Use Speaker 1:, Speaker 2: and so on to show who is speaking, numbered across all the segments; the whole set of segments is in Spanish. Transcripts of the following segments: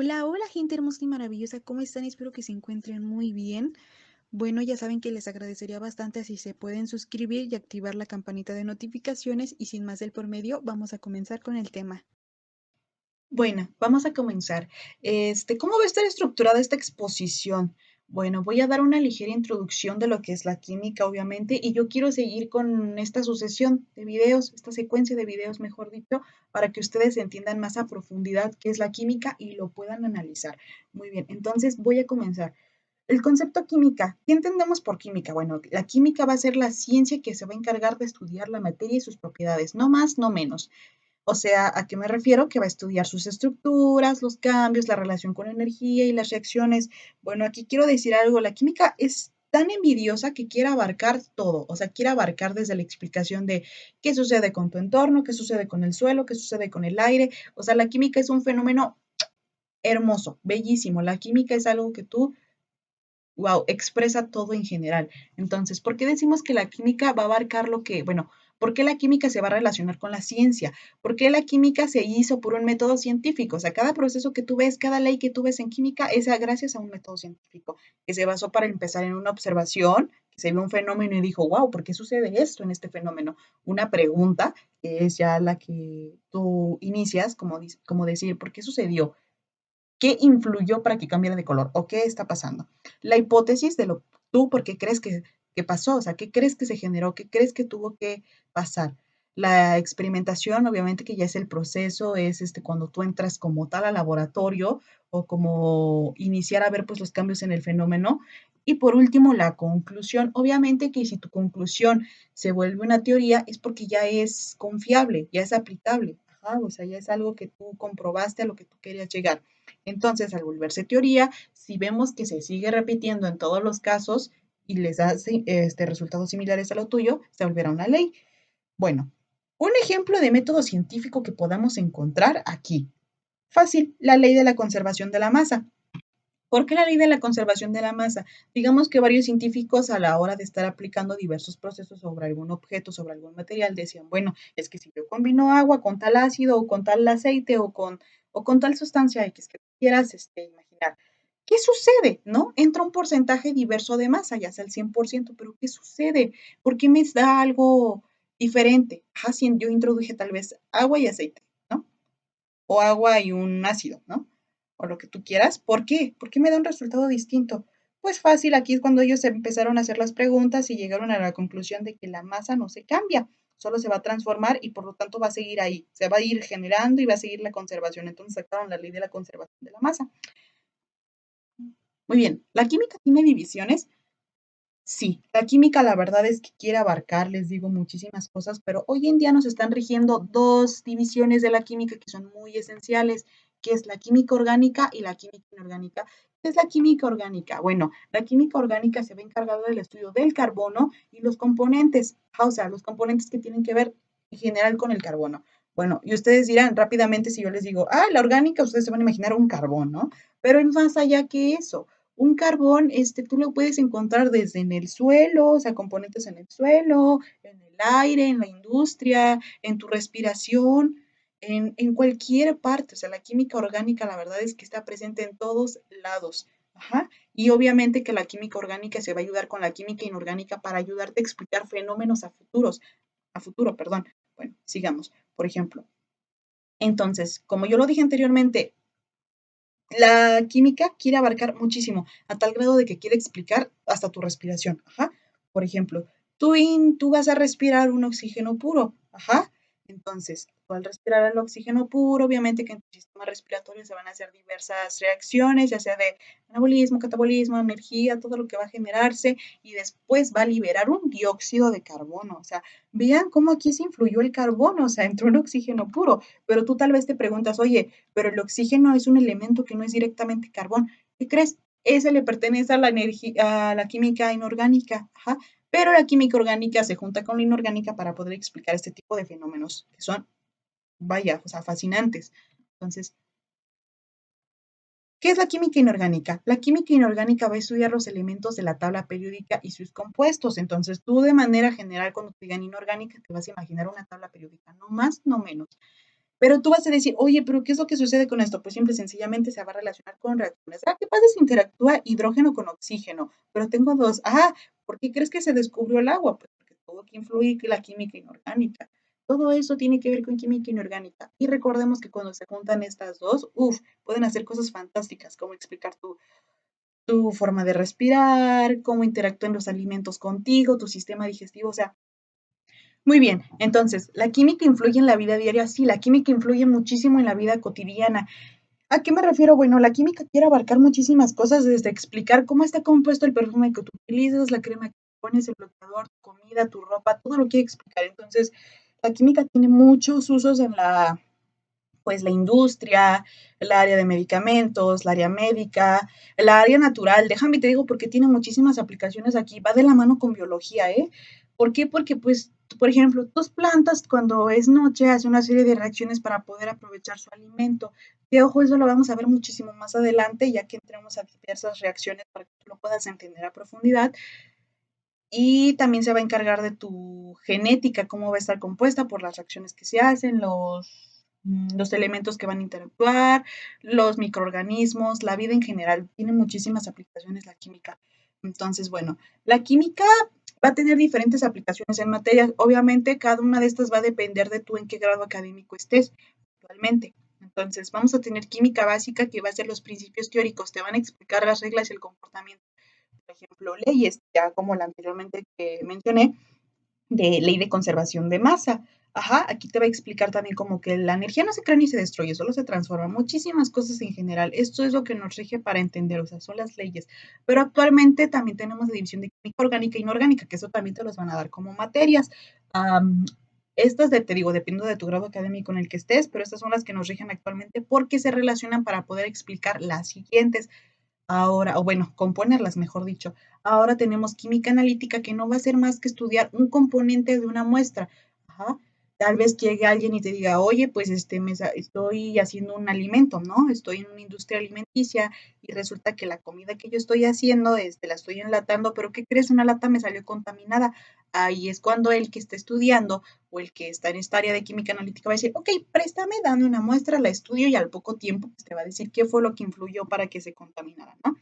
Speaker 1: Hola, hola gente hermosa y maravillosa, ¿cómo están? Espero que se encuentren muy bien. Bueno, ya saben que les agradecería bastante si se pueden suscribir y activar la campanita de notificaciones y sin más del por medio, vamos a comenzar con el tema.
Speaker 2: Bueno, vamos a comenzar. ¿Cómo va a estar estructurada esta exposición? Bueno, voy a dar una ligera introducción de lo que es la química, obviamente, y yo quiero seguir con esta sucesión de videos, esta secuencia de videos, mejor dicho, para que ustedes entiendan más a profundidad qué es la química y lo puedan analizar. Muy bien, entonces voy a comenzar. El concepto química, ¿qué entendemos por química? Bueno, la química va a ser la ciencia que se va a encargar de estudiar la materia y sus propiedades, no más, no menos. O sea, ¿a qué me refiero? Que va a estudiar sus estructuras, los cambios, la relación con la energía y las reacciones. Bueno, aquí quiero decir algo, la química es tan envidiosa que quiere abarcar todo, o sea, quiere abarcar desde la explicación de qué sucede con tu entorno, qué sucede con el suelo, qué sucede con el aire. O sea, la química es un fenómeno hermoso, bellísimo. La química es algo que tú wow, expresa todo en general. Entonces, ¿por qué decimos que la química va a abarcar lo que, bueno, ¿por qué la química se va a relacionar con la ciencia? ¿Por qué la química se hizo por un método científico? O sea, cada proceso que tú ves, cada ley que tú ves en química es gracias a un método científico que se basó para empezar en una observación, que se vio un fenómeno y dijo, wow, ¿por qué sucede esto en este fenómeno? Una pregunta que es ya la que tú inicias, como decir, ¿por qué sucedió? ¿Qué influyó para que cambiara de color? ¿O qué está pasando? La hipótesis de lo tú, ¿por qué crees que pasó? O sea, ¿qué crees que se generó? ¿Qué crees que tuvo que pasar? La experimentación, obviamente que ya es el proceso, es cuando tú entras como tal al laboratorio o como iniciar a ver pues los cambios en el fenómeno. Y por último, la conclusión. Obviamente que si tu conclusión se vuelve una teoría es porque ya es confiable, ya es aplicable. Ajá, o sea, ya es algo que tú comprobaste a lo que tú querías llegar. Entonces, al volverse teoría, si vemos que se sigue repitiendo en todos los casos y les da resultados similares a lo tuyo, se volverá una ley. Bueno, un ejemplo de método científico que podamos encontrar aquí. Fácil, la ley de la conservación de la masa. ¿Por qué la ley de la conservación de la masa? Digamos que varios científicos a la hora de estar aplicando diversos procesos sobre algún objeto, sobre algún material, decían, bueno, es que si yo combino agua con tal ácido o con tal aceite o con tal sustancia X que quieras imaginar, ¿qué sucede? ¿No? Entra un porcentaje diverso de masa, ya sea el 100%, pero ¿qué sucede? ¿Por qué me da algo diferente? Ajá, si yo introduje tal vez agua y aceite, ¿no? O agua y un ácido, ¿no? O lo que tú quieras. ¿Por qué? ¿Por qué me da un resultado distinto? Pues fácil, aquí es cuando ellos empezaron a hacer las preguntas y llegaron a la conclusión de que la masa no se cambia, solo se va a transformar y por lo tanto va a seguir ahí, se va a ir generando y va a seguir la conservación. Entonces sacaron la ley de la conservación de la masa. Muy bien, ¿la química tiene divisiones? Sí, la química la verdad es que quiere abarcar, les digo, muchísimas cosas, pero hoy en día nos están rigiendo dos divisiones de la química que son muy esenciales, que es la química orgánica y la química inorgánica. ¿Qué es la química orgánica? Bueno, la química orgánica se ve encargada del estudio del carbono y los componentes, o sea, los componentes que tienen que ver en general con el carbono. Bueno, y ustedes dirán rápidamente si yo les digo, la orgánica, ustedes se van a imaginar un carbón, ¿no? Pero es más allá que eso. Un carbón, tú lo puedes encontrar desde en el suelo, o sea, componentes en el suelo, en el aire, en la industria, en tu respiración, en cualquier parte. O sea, la química orgánica, la verdad es que está presente en todos lados. Ajá. Y obviamente que la química orgánica se va a ayudar con la química inorgánica para ayudarte a explicar fenómenos a futuro, perdón. Bueno, sigamos. Por ejemplo, entonces, como yo lo dije anteriormente, la química quiere abarcar muchísimo, a tal grado de que quiere explicar hasta tu respiración. Ajá. Por ejemplo, tú vas a respirar un oxígeno puro. Ajá. Entonces, tú al respirar el oxígeno puro, obviamente que en tu sistema respiratorio se van a hacer diversas reacciones, ya sea de anabolismo, catabolismo, energía, todo lo que va a generarse y después va a liberar un dióxido de carbono. O sea, vean cómo aquí se influyó el carbono, o sea, entró un oxígeno puro, pero tú tal vez te preguntas, oye, pero el oxígeno es un elemento que no es directamente carbón. ¿Qué crees? Ese le pertenece a la energía, a la química inorgánica. Ajá. Pero la química orgánica se junta con la inorgánica para poder explicar este tipo de fenómenos que son, vaya, o sea, fascinantes. Entonces, ¿qué es la química inorgánica? La química inorgánica va a estudiar los elementos de la tabla periódica y sus compuestos. Entonces, tú de manera general, cuando te digan inorgánica, te vas a imaginar una tabla periódica, no más, no menos. Pero tú vas a decir, oye, pero ¿qué es lo que sucede con esto? Pues simple y sencillamente se va a relacionar con reacciones. Ah, ¿qué pasa si interactúa hidrógeno con oxígeno? Pero tengo dos. Ah, ¿por qué crees que se descubrió el agua? Pues porque todo que influye que la química inorgánica. Todo eso tiene que ver con química inorgánica. Y recordemos que cuando se juntan estas dos, uff, pueden hacer cosas fantásticas, como explicar tu forma de respirar, cómo interactúan los alimentos contigo, tu sistema digestivo, o sea, muy bien, entonces, ¿la química influye en la vida diaria? Sí, la química influye muchísimo en la vida cotidiana. ¿A qué me refiero? Bueno, la química quiere abarcar muchísimas cosas, desde explicar cómo está compuesto el perfume que tú utilizas, la crema que pones, el bloqueador, tu comida, tu ropa, todo lo quiere explicar. Entonces, la química tiene muchos usos en pues la industria, el área de medicamentos, el área médica, el área natural. Déjame te digo porque tiene muchísimas aplicaciones aquí, va de la mano con biología, ¿eh? ¿Por qué? Porque, pues, por ejemplo, tus plantas cuando es noche hacen una serie de reacciones para poder aprovechar su alimento. Que ojo, eso lo vamos a ver muchísimo más adelante, ya que entremos a diversas reacciones para que tú lo puedas entender a profundidad. Y también se va a encargar de tu genética, cómo va a estar compuesta por las reacciones que se hacen, los elementos que van a interactuar, los microorganismos, la vida en general. Tiene muchísimas aplicaciones la química. Entonces, bueno, la química va a tener diferentes aplicaciones en materias. Obviamente, cada una de estas va a depender de tú en qué grado académico estés actualmente. Entonces, vamos a tener química básica, que va a ser los principios teóricos, te van a explicar las reglas y el comportamiento, por ejemplo, leyes, ya como la anteriormente que mencioné, de ley de conservación de masa. Ajá, aquí te va a explicar también como que la energía no se crea ni se destruye, solo se transforma. Muchísimas cosas en general. Esto es lo que nos rige para entender, o sea, son las leyes. Pero actualmente también tenemos la división de química orgánica e inorgánica, que eso también te los van a dar como materias. Um, estas, te digo, dependiendo de tu grado académico en el que estés, pero estas son las que nos rigen actualmente porque se relacionan para poder explicar las siguientes. Ahora, o bueno, componerlas, mejor dicho. Ahora tenemos química analítica, que no va a ser más que estudiar un componente de una muestra. Ajá. Tal vez llegue alguien y te diga, oye, pues estoy haciendo un alimento, ¿no? Estoy en una industria alimenticia y resulta que la comida que yo estoy haciendo, la estoy enlatando, pero ¿qué crees? Una lata me salió contaminada. Ahí es cuando el que está estudiando o el que está en esta área de química analítica va a decir, ok, préstame, dame una muestra, la estudio y al poco tiempo pues, te va a decir qué fue lo que influyó para que se contaminara, ¿no?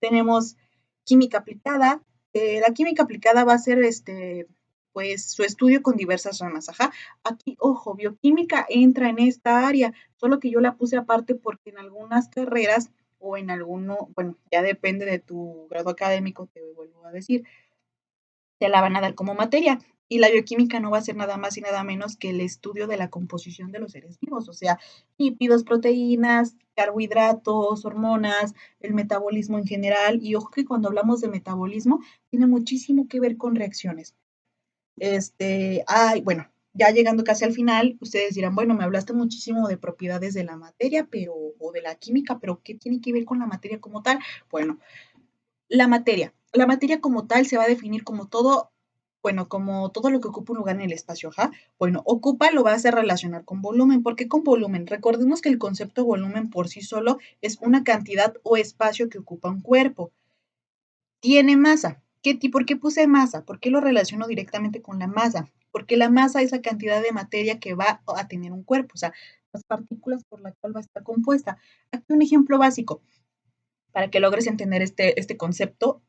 Speaker 2: Tenemos química aplicada. La química aplicada va a ser pues su estudio con diversas ramas. Ajá. Aquí, ojo, bioquímica entra en esta área, solo que yo la puse aparte porque en algunas carreras o en alguno, bueno, ya depende de tu grado académico, te vuelvo a decir, te la van a dar como materia. Y la bioquímica no va a ser nada más y nada menos que el estudio de la composición de los seres vivos, o sea, lípidos, proteínas, carbohidratos, hormonas, el metabolismo en general. Y ojo que cuando hablamos de metabolismo, tiene muchísimo que ver con reacciones. Bueno, ya llegando casi al final, ustedes dirán, bueno, me hablaste muchísimo de propiedades de la materia, pero, o de la química, pero ¿qué tiene que ver con la materia como tal? Bueno, la materia como tal se va a definir como todo, bueno, como todo lo que ocupa un lugar en el espacio, ajá. Bueno, ocupa lo vas a relacionar con volumen. ¿Por qué con volumen? Recordemos que el concepto volumen por sí solo es una cantidad o espacio que ocupa un cuerpo. Tiene masa. ¿Por qué puse masa? ¿Por qué lo relaciono directamente con la masa? Porque la masa es la cantidad de materia que va a tener un cuerpo, o sea, las partículas por las cuales va a estar compuesta. Aquí un ejemplo básico para que logres entender este concepto,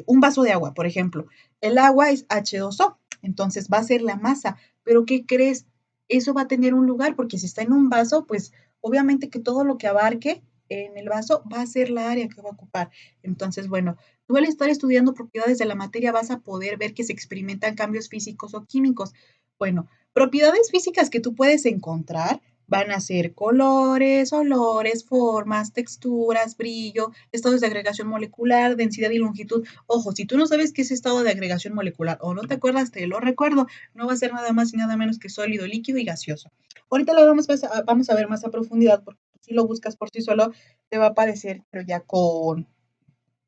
Speaker 2: un vaso de agua, por ejemplo. El agua es H2O, entonces va a ser la masa, pero ¿qué crees? Eso va a tener un lugar, porque si está en un vaso, pues obviamente que todo lo que abarque en el vaso va a ser la área que va a ocupar. Entonces, bueno, tú al estar estudiando propiedades de la materia vas a poder ver que se experimentan cambios físicos o químicos. Bueno, propiedades físicas que tú puedes encontrar van a ser colores, olores, formas, texturas, brillo, estados de agregación molecular, densidad y longitud. Ojo, si tú no sabes qué es estado de agregación molecular o no te acuerdas, te lo recuerdo, no va a ser nada más y nada menos que sólido, líquido y gaseoso. Ahorita lo vamos a ver más a profundidad porque si lo buscas por sí solo te va a aparecer, pero ya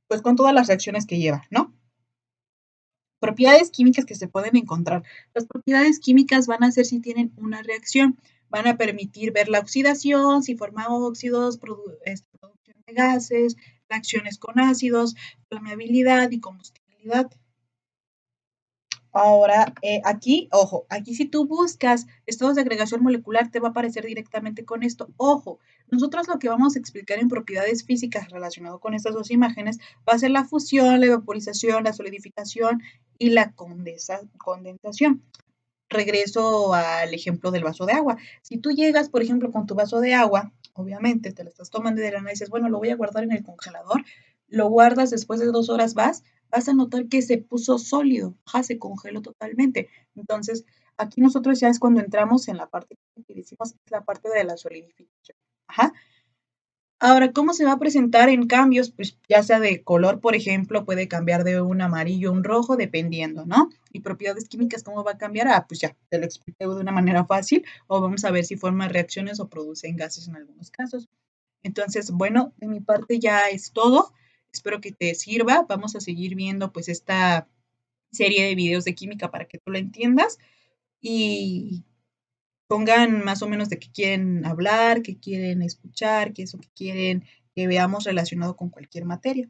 Speaker 2: pues con todas las reacciones que lleva, ¿no? Propiedades químicas que se pueden encontrar. Las propiedades químicas van a ser si tienen una reacción, van a permitir ver la oxidación, si forma óxidos, producción de gases, reacciones con ácidos, flamabilidad y combustibilidad. Ahora, aquí, ojo, aquí si tú buscas estados de agregación molecular, te va a aparecer directamente con esto. Ojo, nosotros lo que vamos a explicar en propiedades físicas relacionado con estas dos imágenes va a ser la fusión, la vaporización, la solidificación y la condensación. Regreso al ejemplo del vaso de agua. Si tú llegas, por ejemplo, con tu vaso de agua, obviamente te lo estás tomando de la nada y dices, bueno, lo voy a guardar en el congelador, lo guardas después de 2 horas, vas a notar que se puso sólido, ajá, se congeló totalmente. Entonces, aquí nosotros ya es cuando entramos en la parte que decimos, es la parte de la solidificación. Ajá. Ahora, ¿cómo se va a presentar en cambios? Pues ya sea de color, por ejemplo, puede cambiar de un amarillo a un rojo, dependiendo, ¿no? Y propiedades químicas, ¿cómo va a cambiar? Ah, pues ya, te lo expliqué de una manera fácil, o vamos a ver si forma reacciones o producen gases en algunos casos. Entonces, bueno, de mi parte ya es todo. Espero que te sirva. Vamos a seguir viendo pues esta serie de videos de química para que tú la entiendas y pongan más o menos de qué quieren hablar, qué quieren escuchar, qué es lo que quieren que veamos relacionado con cualquier materia.